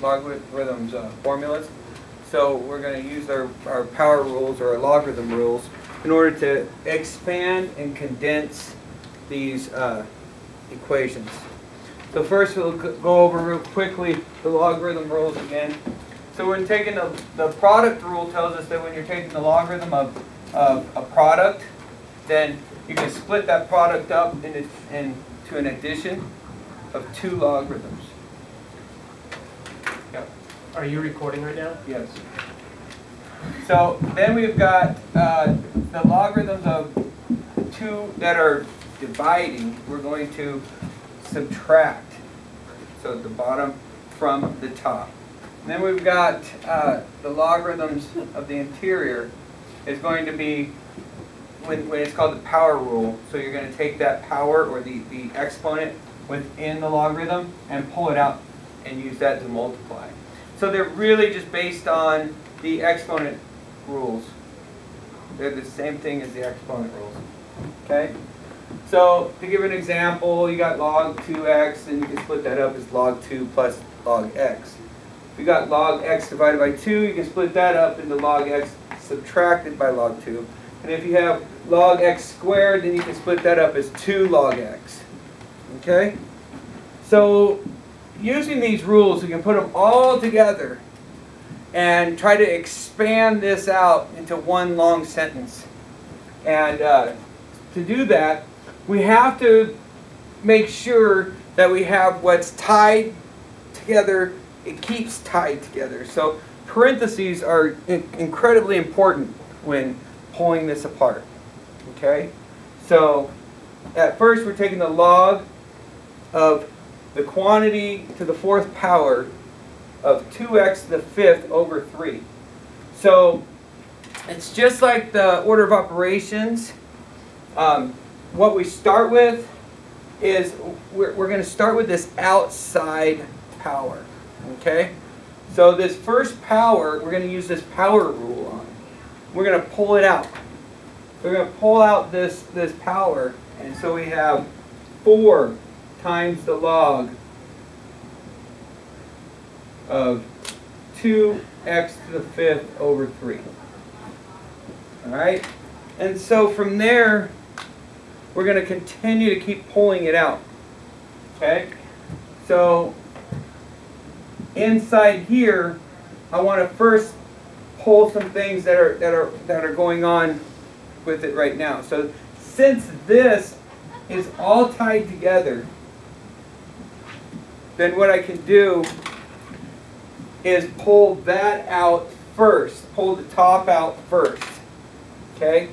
logarithms formulas. So we're going to use our power rules or our logarithm rules in order to expand and condense these equations. So first we'll go over real quickly the logarithm rules again. So when taking the product rule tells us that when you're taking the logarithm of a product, then you can split that product up into an addition of two logarithms. Yep. Are you recording right now? Yes. So then we've got the logarithms of two that are dividing. We're going to subtract. So the bottom from the top. And then we've got the logarithms of the interior is going to be when it's called the power rule. So you're going to take that power or the exponent within the logarithm and pull it out and use that to multiply. So they're really just based on the exponent rules. They're the same thing as the exponent rules. Okay? So to give an example, you got log 2x, and you can split that up as log 2 plus log x. If you got log x divided by 2, you can split that up into log x subtracted by log 2. And if you have log x squared, then you can split that up as 2 log x. Okay? So using these rules, we can put them all together and try to expand this out into one long sentence. And to do that, we have to make sure that we have what's tied together, it keeps tied together. So parentheses are incredibly important when pulling this apart. Okay? So at first we're taking the log of the quantity to the fourth power of 2x to the fifth over 3. So it's just like the order of operations. What we start with is we're going to start with this outside power. Okay? So this first power, we're going to use this power rule on. We're going to pull it out. We're going to pull out this power, and so we have 4 times the log of 2x to the fifth over 3. Alright? And so from there, we're going to continue to keep pulling it out. Okay? So inside here, I want to first pull some things that are going on with it right now. So since this is all tied together, then what I can do is pull that out first. Pull the top out first. Okay?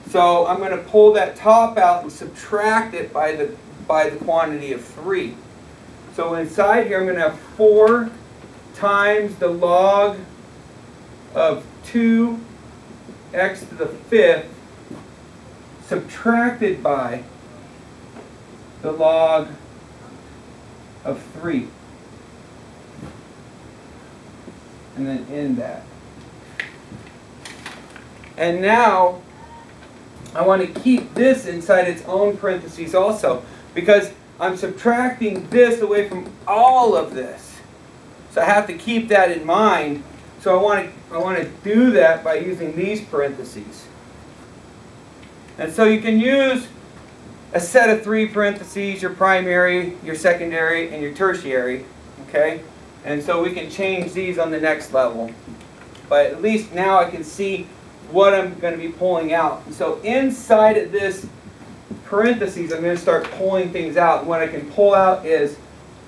So I'm going to pull that top out and subtract it by the quantity of 3. So inside here I'm going to have 4 times the log of 2x to the fifth subtracted by the log of 3. And then end that. And now I want to keep this inside its own parentheses also, because I'm subtracting this away from all of this. So I have to keep that in mind. So I want to do that by using these parentheses. And so you can use a set of 3 parentheses, your primary, your secondary, and your tertiary. Okay? And so we can change these on the next level. But at least now I can see what I'm going to be pulling out. And so inside of this parentheses, I'm going to start pulling things out. And what I can pull out is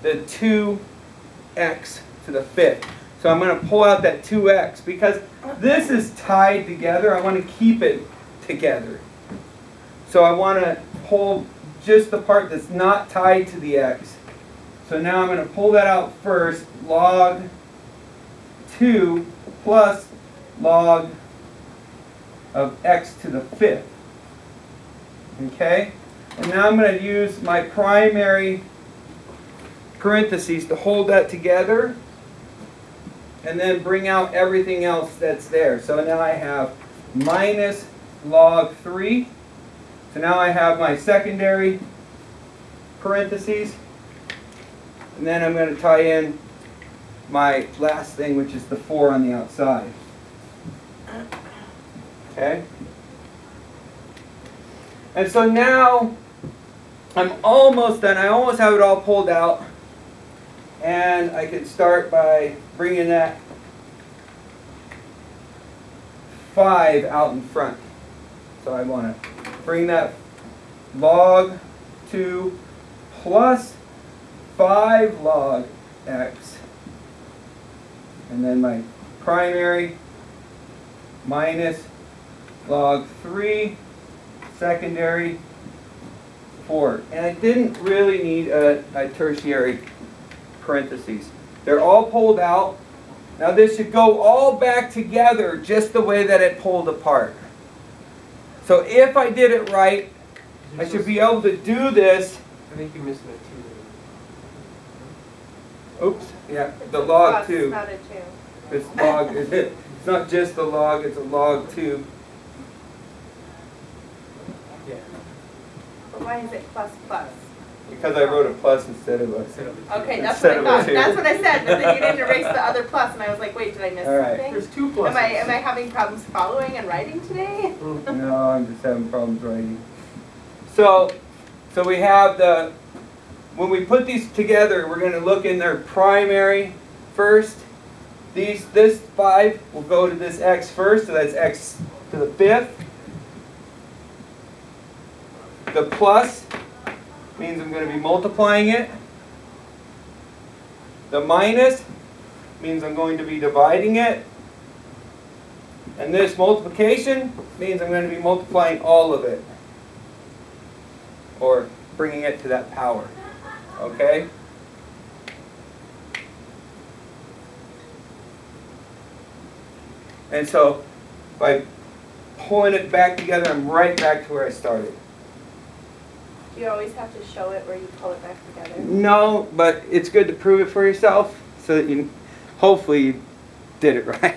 the 2x to the fifth. So I'm going to pull out that 2x because this is tied together. I want to keep it together. So I want to pull just the part that's not tied to the x. So now I'm going to pull that out first. Log 2 plus log of x to the fifth. Okay? And now I'm going to use my primary parentheses to hold that together and then bring out everything else that's there. So now I have minus log 3. So now I have my secondary parentheses. And then I'm going to tie in my last thing, which is the 4 on the outside. Okay? And so now I'm almost done. I almost have it all pulled out. And I can start by bringing that 5 out in front. So I want to bring that log 2 plus 5 log x. And then my primary minus log 3 secondary 4. And I didn't really need a tertiary parentheses. They're all pulled out. Now this should go all back together just the way that it pulled apart. So if I did it right, I should be able to do this. I think you're missing a 2. Oops, yeah, the log Plus, 2. not a 2. This log, it's not just a log, it's a log 2. Yeah. But why is it plus plus? Because I wrote a plus instead of a... Okay, that's Instead what I of a thought. 2. That's what I said, but then you didn't erase the other plus, and I was like, wait, did I miss All right. something? There's 2 pluses. Am I having problems following and writing today? No, I'm just having problems writing. So we have the... When we put these together, we're going to look in their primary first. This 5 will go to this x first, so that's x to the 5th. The plus means I'm going to be multiplying it. The minus means I'm going to be dividing it. And this multiplication means I'm going to be multiplying all of it. Or bringing it to that power. Okay? And so by pulling it back together, I'm right back to where I started. Do you always have to show it where you pull it back together? No, but it's good to prove it for yourself so that you hopefully you did it right.